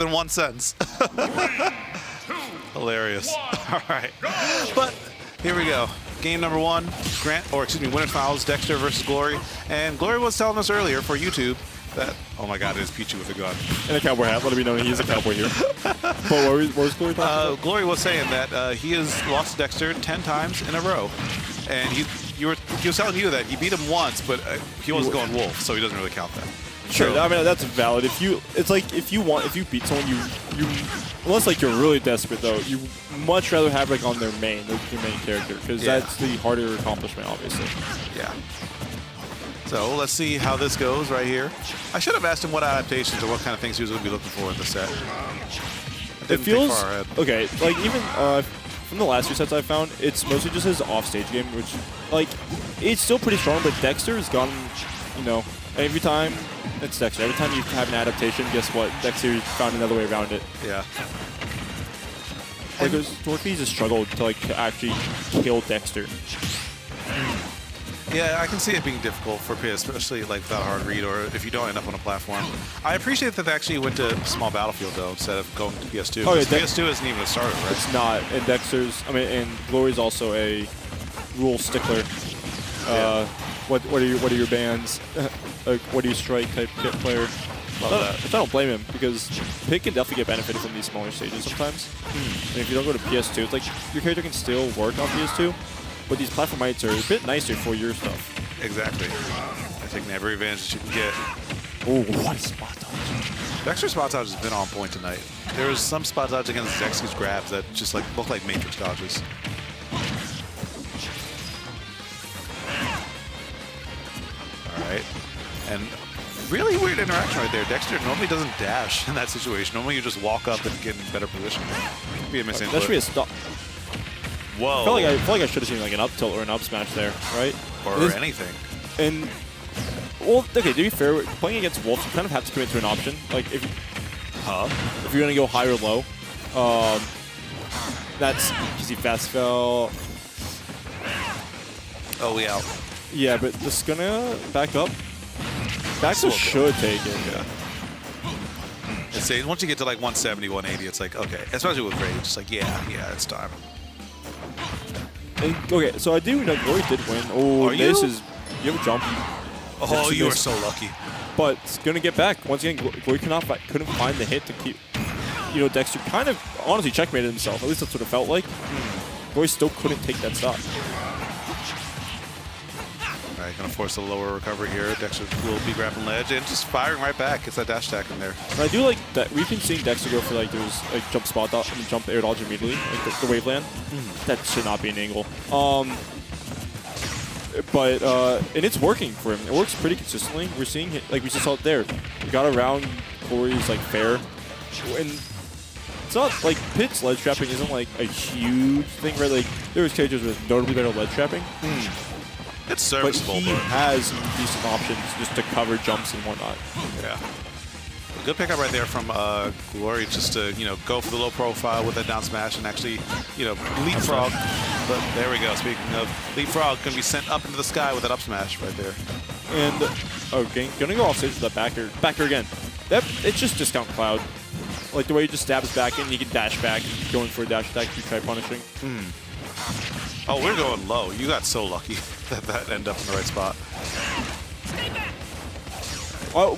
in one sentence. Hilarious. All right. But here we go. Game number one, winner finals, Dexter versus Glory. And Glory was telling us earlier for YouTube that, oh my God, it is Pichu with a gun. And a cowboy hat. Let me know he's a cowboy here. But what was Glory talking about? Glory was saying that he has lost to Dexter 10 times in a row. And he was telling you that he beat him once, but he wasn't going wolf, so he doesn't really count that. Sure, I mean that's valid. If you beat someone, you unless like you're really desperate though, you much rather have like on their main, like your main character, because that's the harder accomplishment, obviously. Yeah. So let's see how this goes right here. I should have asked him what adaptations or what kind of things he was going to be looking for in the set. It feels okay. Like even from the last few sets I found, it's mostly just his offstage game, which like it's still pretty strong. But Dexter has gotten, every time it's Dexter. Every time you have an adaptation, guess what? Dexter found another way around it. Yeah. Like Dorothy's a struggle to actually kill Dexter. Yeah, I can see it being difficult for Pit, especially like without a hard read or if you don't end up on a platform. I appreciate that they actually went to small battlefield though instead of going to PS2. Oh, yeah, PS2 isn't even a starter, right? It's not. And and Glory's also a rule stickler. What are your bans? What do you strike type kit player? Which I don't blame him because Pit can definitely get benefited from these smaller stages sometimes. And if you don't go to PS2, it's like your character can still work on PS2. But these platformites are a bit nicer for your stuff. Exactly. I think every advantage that you can get. Oh, what a spot dodge. Dexter's spot dodge has been on point tonight. There was some spot dodge against Dexter's grabs that just like look like Matrix dodges. All right. And really weird interaction right there. Dexter normally doesn't dash in that situation. Normally you just walk up and get in better position. Be a missing that should be a stop. Whoa. I felt like I should have seen like an up tilt or an up smash there, right? Or anything. And, well, okay, to be fair, playing against Wolf, you kind of have to commit to an option. Like, if you're going to go high or low, that's easy fast spell. Oh, we out. Yeah, but this is going to back up. Back should take it. Yeah. It's once you get to like 170, 180, it's like, okay. Especially with Rage, it's like, yeah, it's time. And, okay, so I do know Glory did win. Oh, this is... You have a jump. Oh, you are so lucky. But it's going to get back. Once again, Glory couldn't find the hit to keep... Dexter kind of honestly checkmated himself. At least that's what it felt like. Glory still couldn't take that stock. All right, going to force a lower recovery here. Dexter will be grabbing ledge and just firing right back. It's that dash attack in there. And I do like that. We've been seeing Dexter go for like those like jump spot dodge, jump air dodge immediately, like the wave land. That should not be an angle. But and it's working for him. It works pretty consistently. We're seeing it like we just saw it there. He got around Glory's like fair, and it's not like Pit's ledge trapping isn't like a huge thing, right? Like there was characters with notably better ledge trapping. It's serviceable, but he has some decent options just to cover jumps and whatnot. Yeah. A good pickup right there from Glory, just to go for the low profile with that down smash and actually leapfrog. But there we go. Speaking of leapfrog, going to be sent up into the sky with that up smash right there. And gonna go off stage with that backer again. It's just discount Cloud. Like the way he just stabs back and he can dash back, going for a dash attack to try punishing. Oh, we're going low. You got so lucky that ended up in the right spot.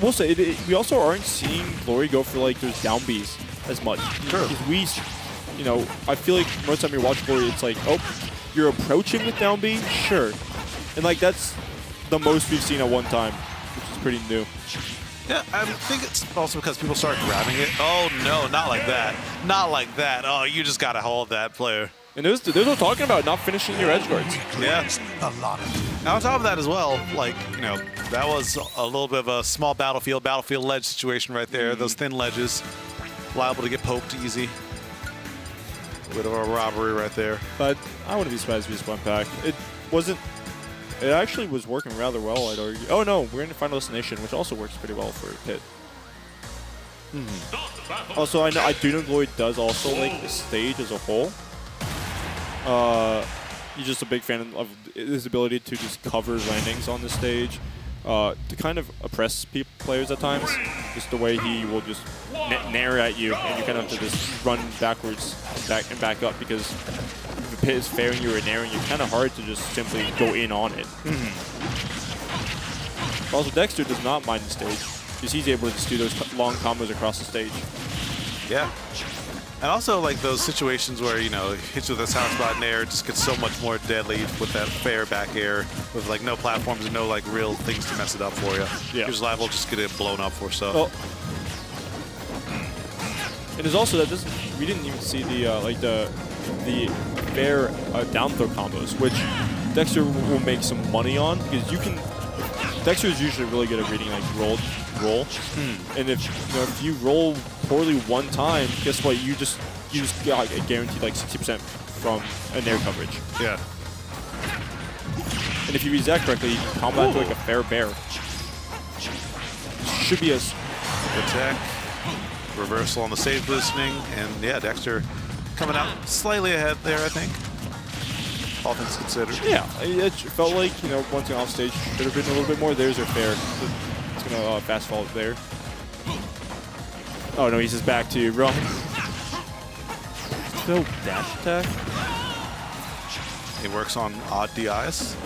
We'll say, we also aren't seeing Glory go for like those down Bs as much. True. Because I feel like most of the time you watch Glory, it's like, oh, you're approaching with down B? Sure. And like that's the most we've seen at one time, which is pretty new. Yeah, I think it's also because people start grabbing it. Oh, no, not like that. Not like that. Oh, you just got to hold that player. And there's no talking about not finishing your edge guards. Yeah. Now on top of that as well, like, that was a little bit of a small battlefield ledge situation right there. Those thin ledges, liable to get poked easy. A bit of a robbery right there. But I wouldn't be surprised if he just went back. It actually was working rather well, I'd argue. Oh no, we're in the Final Destination, which also works pretty well for Pit. Also, I do know Glory does also like the stage as a whole. He's just a big fan of his ability to just cover landings on the stage, to kind of oppress players at times. Just the way he will just nair at you, and you kind of have to just run backwards and back up, because if the pit is fairing you or nairing you, kind of hard to just simply go in on it. Also, Dexter does not mind the stage, because he's able to just do those long combos across the stage. Yeah. And also, like, those situations where, you know, hits you with a sound spot nair just gets so much more deadly with that fair back air with, like, no platforms and no, like, real things to mess it up for you. Yeah. You're just liable to just get it blown up for stuff. Oh. And there's also that we didn't even see the fair down throw combos, which Dexter will make some money on, because you can. Dexter is usually really good at reading like roll, and if you roll poorly one time, guess what? You just got a guaranteed like 60% from a nair coverage. Yeah. And if you read that correctly, you can combat to like a fair bear. Should be a good tech. Reversal on the stage positioning, and yeah, Dexter coming out slightly ahead there, I think. All things considered. Yeah, it felt like, you know, once off stage should have been a little bit more. There's our fair. It's gonna fast fall there. Oh no, he's just back to run. No dash attack. He works on odd DIs.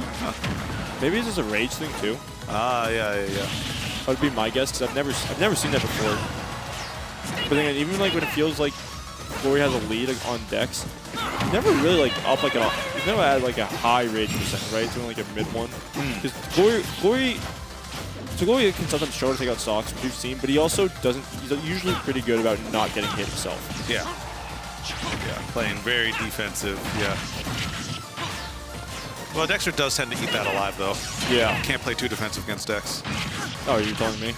Maybe it's just a rage thing too. Yeah. That would be my guess, because I've never seen that before. But then again, even like when it feels like Glory has a lead on Dex, he's never really like up like he's never had like a high rage percent, right? It's only like a mid one. Because Glory can sometimes show to take out stocks, which we've seen, but he also doesn't. He's usually pretty good about not getting hit himself. Yeah, playing very defensive. Yeah. Well, Dexter does tend to eat that alive, though. Yeah. Can't play too defensive against Dex. Oh, you're telling me?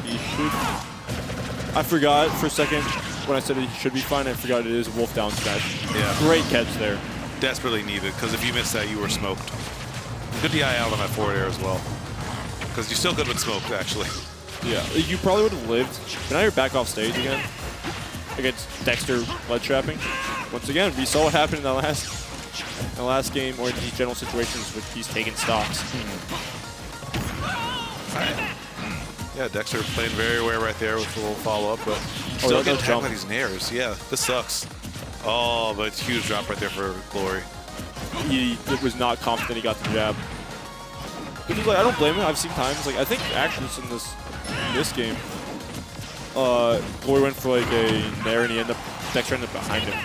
He should. I forgot for a second when I said he should be fine. I forgot it is Wolf down smash. Yeah. Great catch there. Desperately needed, because if you missed that, you were smoked. Good DI out on that forward air as well. Because you still could have been smoked, actually. Yeah. You probably would have lived. But now you're back off stage again against Dexter ledge trapping. Once again, we saw what happened in the last game, or in these general situations with he's taking stocks. All right. Yeah, Dexter playing very aware right there with a little follow-up, but still getting tagged by these nairs. Yeah, this sucks. Oh, but huge drop right there for Glory. He was not confident he got the jab. But he's like, I don't blame him. I've seen times, like, I think actually in this game, Glory went for like a nair and Dexter ended up behind him.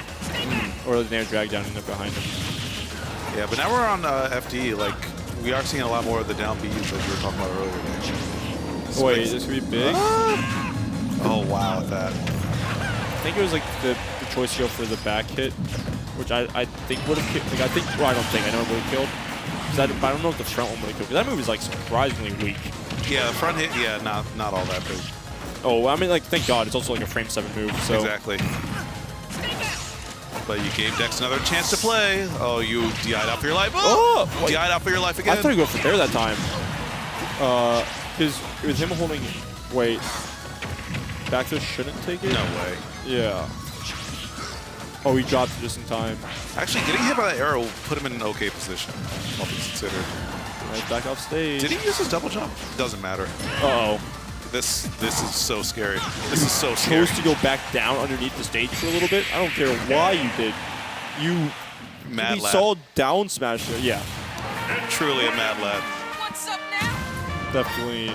Or the nair drag down and ended up behind him. Yeah, but now we're on FD. Like, we are seeing a lot more of the down Bs like we were talking about earlier. Oh, wait, this could be big? Oh, wow, at that. I think it was like the choice to go for the back hit, which I think would have killed. Like, I don't think. I know it would have killed. But I don't know if the front one would have killed. Because that move is like surprisingly weak. Yeah, the front hit, yeah, not all that big. Oh, I mean, like, thank God. It's also like a frame 7 move. So. Exactly. But you gave Dex another chance to play. Oh, you DI'd out for your life. Oh! DI'd out for your life again. I thought he would go for there that time. Because with him holding, wait, backfish shouldn't take it? No way. Yeah. Oh, he dropped it just in time. Actually, getting hit by that arrow will put him in an okay position, all things considered. Right, back off stage. Did he use his double jump? Doesn't matter. Uh-oh. This is so scary. This is so scary. Supposed to go back down underneath the stage for a little bit. I don't care why you did. You mad lad. Saw down smash there. Yeah. Truly a mad lad. What's up now? Definitely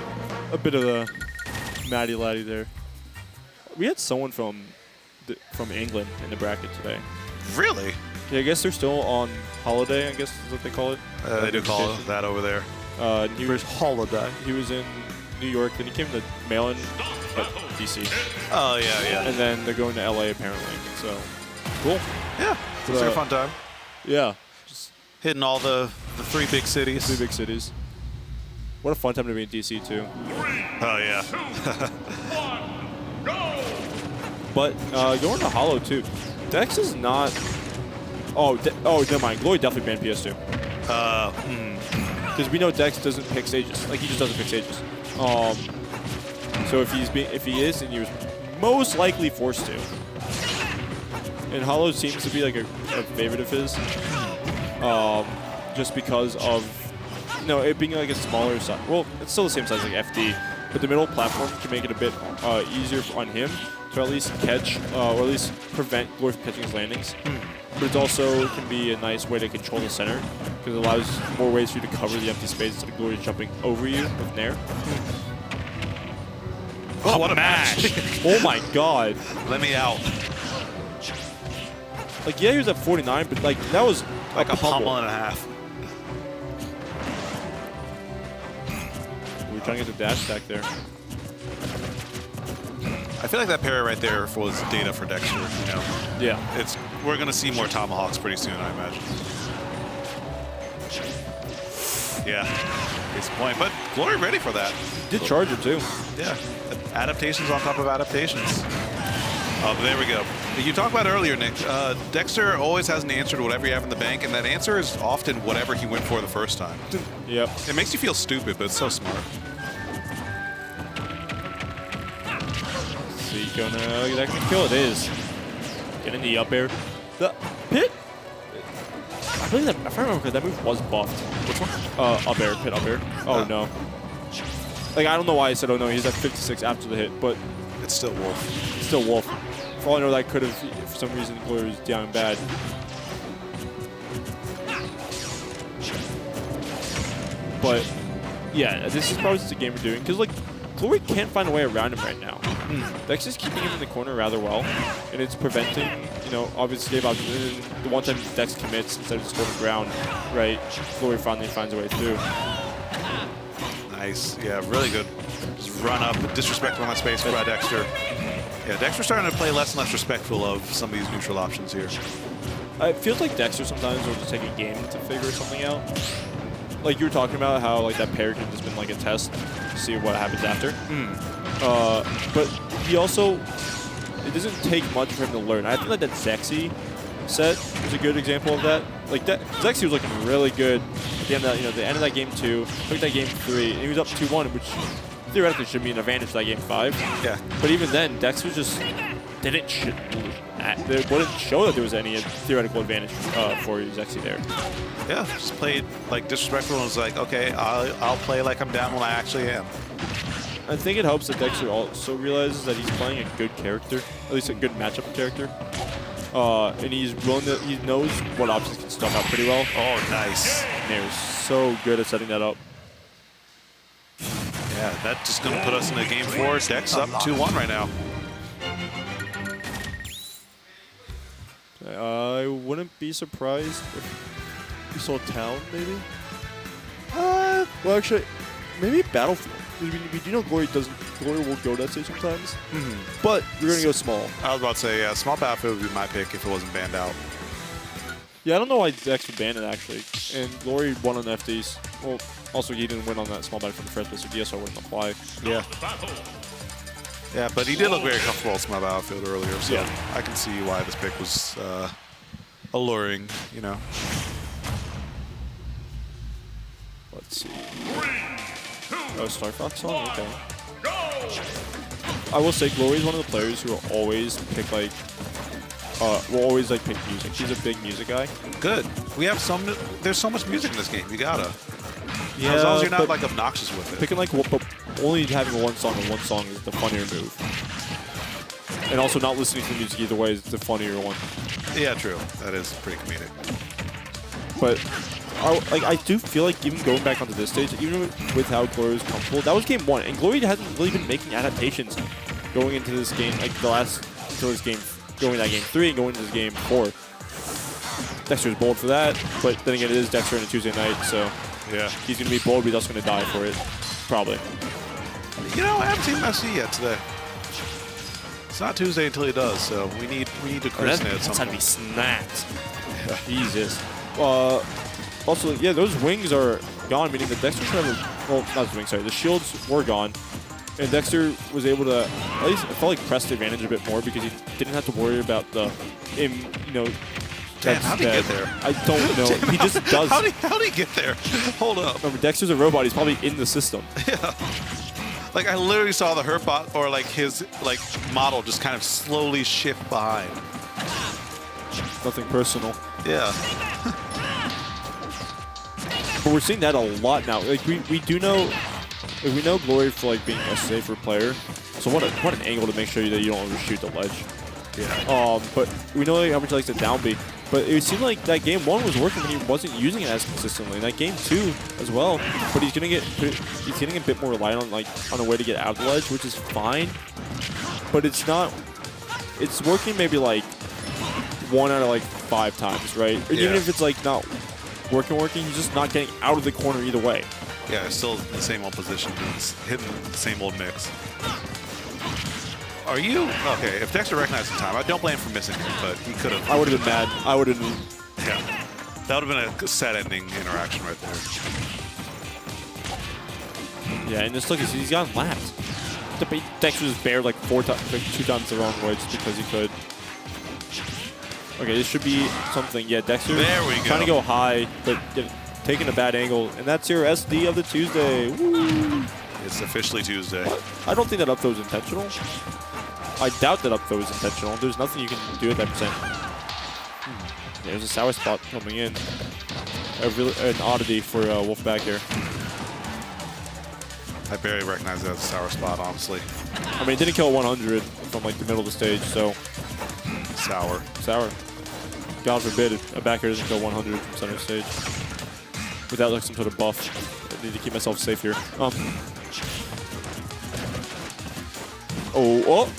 a bit of a Matty laddie there. We had someone from England in the bracket today. Really? Yeah, I guess they're still on holiday, I guess is what they call it. They do call it that over there. Where's holiday? He was in New York, then he came to Maryland, but DC. Oh, yeah. And then they're going to LA apparently, so cool. Yeah, looks like a fun time. Yeah. Just hitting all the 3 big cities. 3 big cities. What a fun time to be in DC too. Oh, yeah. But going to Hollow too. Dex is not. Oh, never mind. Glory definitely banned PS2. Because we know Dex doesn't pick stages. Like, he just doesn't pick stages. So if he is, then he was most likely forced to. And Hollow seems to be like a favorite of his. Just because of it being like a smaller size. Well, it's still the same size like FD, but the middle platform can make it a bit easier on him to at least catch or at least prevent Glory from catching his landings. But it also can be a nice way to control the center because it allows more ways for you to cover the empty space instead of Glory jumping over you with Nair. Oh, what a match! Oh my god. Let me out. Like, yeah, he was at 49, but like that was Like a pummel and a half. We were trying to get the dash stack there. I feel like that parry right there was data for Dexter, you know. Yeah. We're gonna see more tomahawks pretty soon, I imagine. Yeah, it's the point. But Glory ready for that. Did charge it too. Yeah, adaptations on top of adaptations. But there we go. You talked about earlier, Nick. Dexter always has an answer to whatever you have in the bank, and that answer is often whatever he went for the first time. Yep. It makes you feel stupid, but it's so smart. Is he gonna get that kill? It is. Getting the up air. The pit. I believe that, if I remember, that move was buffed. Which one? Up air, pit up air. Oh no. Like, I don't know why I said oh no. He's at 56 after the hit, but It's still Wolf. it's still Wolf. For all I know, that could have, for some reason, Glory was down bad. But yeah, this is probably just a game we're doing because like Glory can't find a way around him right now. Dexter's keeping him in the corner rather well, and it's preventing, you know, obviously the one time Dex commits instead of just going to ground, right? Glory finally finds a way through. Nice. Yeah, really good. Just run up, disrespectful on that space by Dexter. Yeah, Dexter's starting to play less and less respectful of some of these neutral options here. It feels like Dexter sometimes will just take a game to figure something out. Like you were talking about how like that parry could have just been like a test to see what happens after. But he also, it doesn't take much for him to learn. I think like that Zexy set is a good example of that. Like that Zexy was looking really good at the end of that, you know, the end of that game 2, took that game 3, and he was up 2-1, which theoretically should be an advantage to that game 5. Yeah. But even then, Dex was just wouldn't show that there was any theoretical advantage for Zexy there. Yeah, just played like disrespectful and was like, okay, I'll play like I'm down when I actually am. I think it helps that Dexter also realizes that he's playing a good character, at least a good matchup character. And he's willing to, he knows what options can stuff out pretty well. Oh, nice. And he's so good at setting that up. Yeah, that's just going to put us into game 4. Dex up 2-1 right now. I wouldn't be surprised if we saw Town, maybe? Well, actually, maybe Battlefield. We do know Glory will go that stage sometimes, but we're going to go small. I was about to say, yeah, small Battlefield would be my pick if it wasn't banned out. Yeah, I don't know why Dex would ban it, actually. And Glory won on FDs. Well, also, he didn't win on that small Battlefield in the first place, so DSR wouldn't apply. Yeah. Yeah, but he did look very comfortable with small Battlefield earlier, so yeah. I can see why this pick was alluring, you know. Let's see. Oh, Star Fox song? Okay. I will say Glory is one of the players who will always pick like pick music. He's a big music guy. Good. We have there's so much music in this game. You gotta. Yeah, as long as you're not like obnoxious with it. Picking like but only having one song and one song is the funnier move. And also not listening to the music either way is the funnier one. Yeah, true. That is pretty comedic. But I do feel like even going back onto this stage, even with how Glory was comfortable, that was game 1, and Glory hasn't really been making adaptations going into this game, like until this game, going into that game 3 and going into this game 4. Dexter's bold for that, but then again, it is Dexter on a Tuesday night, so yeah, he's going to be bold, but he's also going to die for it, probably. You know, I haven't seen Messi yet today. It's not Tuesday until he does, so we need to christen it at some point. That's how to be snapped. Yeah. Jesus. Also, yeah, those wings are gone, meaning that Dexter should have well, not the wings, sorry, the shields were gone. And Dexter was able to, at least it felt like press the advantage a bit more because he didn't have to worry about the, you know, damn, how'd he get there? I don't know. He just does. How'd he get there? Hold up. Remember, Dexter's a robot. He's probably in the system. Yeah. Like, I literally saw the Hurtbot, or like his model just kind of slowly shift behind. Nothing personal. Yeah. But we're seeing that a lot now. Like we do know Like, we know Glory for like being a safer player. So what an angle to make sure that you don't overshoot the ledge. Yeah. But we know how much he likes to down B. But it seemed like that game 1 was working when he wasn't using it as consistently. And that game 2 as well. But he's getting a bit more reliant on a way to get out of the ledge, which is fine. But it's not. It's working maybe like 1 out of like 5 times, right? Or even if it's like not working, he's just not getting out of the corner either way. Yeah, still in the same old position, hitting the same old mix. Are you okay? If Dexter recognized the time, I don't blame him for missing it, but he could have. I would have been mad. I would have. Yeah, that would have been a sad-ending interaction right there. Yeah, and just look, he's gotten lapped. Dexter just bared like 2 times the wrong way just because he could. Okay, this should be something. Yeah, Dexter. There we go. Trying to go high, but taking a bad angle, and that's your SD of the Tuesday. Woo! It's officially Tuesday. I don't think that up throw is intentional. I doubt that up throw is intentional. There's nothing you can do at that percent. There's a sour spot coming in. An oddity for Wolf back here. I barely recognize that as a sour spot, honestly. I mean, it didn't kill 100 from like the middle of the stage, so sour. Sour. God forbid a backer doesn't kill 100 from center stage without like some sort of buff. I need to keep myself safe here. Oh.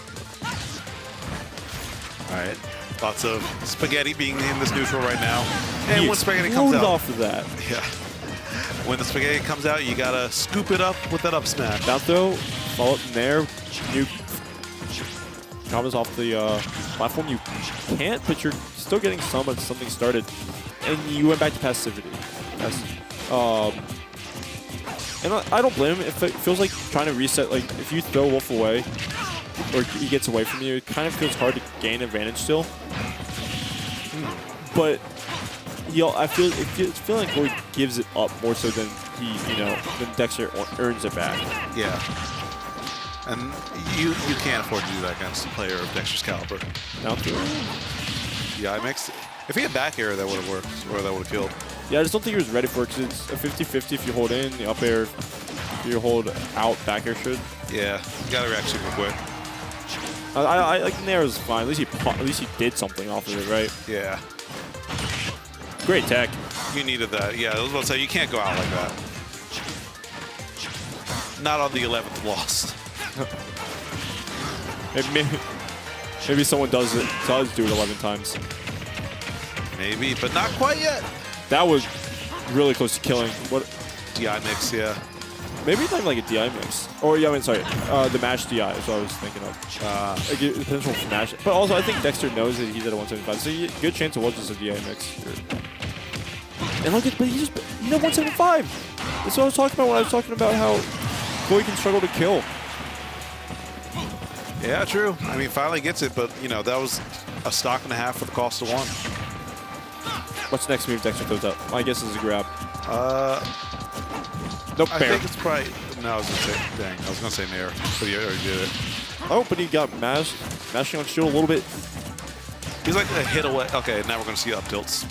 All right. Lots of spaghetti being in this neutral right now. And when spaghetti comes out. Off of that. Yeah. When the spaghetti comes out, you gotta scoop it up with that up smash. Down throw, follow up in there. You combos off the platform. You can't, but you're still getting something started. And you went back to passivity. And I don't blame him. If it feels like trying to reset, like if you throw Wolf away, or he gets away from you, it kind of feels hard to gain advantage still. But I feel like Lloyd gives it up more so than than Dexter earns it back. Yeah. And you can't afford to do that against a player of Dexter's caliber. Down through. Yeah, if he had back air, that would have worked, or that would have killed. Yeah, I just don't think he was ready for it, because it's a 50-50 if you hold in, the up air, if you hold out, back air should. Yeah, you gotta react super quick. I like the Nair was fine. At least he did something off of it, right? Yeah. Great tech. You needed that. Yeah, I was about to say, you can't go out like that. Not on the 11th loss. Maybe someone does do it 11 times. Maybe, but not quite yet. That was really close to killing. What? DI mix, yeah. Maybe not even like a DI mix. Or, yeah, I mean, sorry. The mash DI is what I was thinking of. Like, the potential for mash. But also, I think Dexter knows that he's at a 175. So, good chance it was just a DI mix. And look at, but he 175. That's what I was talking about when I was talking about how Boy can struggle to kill. Yeah, true. I mean, finally gets it, but, that was a stock and a half for the cost of 1. What's the next move Dexter throws up? My guess is a grab. Nope, I fair. think it's probably... No, I was going to say... Dang, I was going to say Nair, but he already did it. Oh, but he got mashing on shield a little bit. He's like a hit away. Okay, now we're going to see up tilts.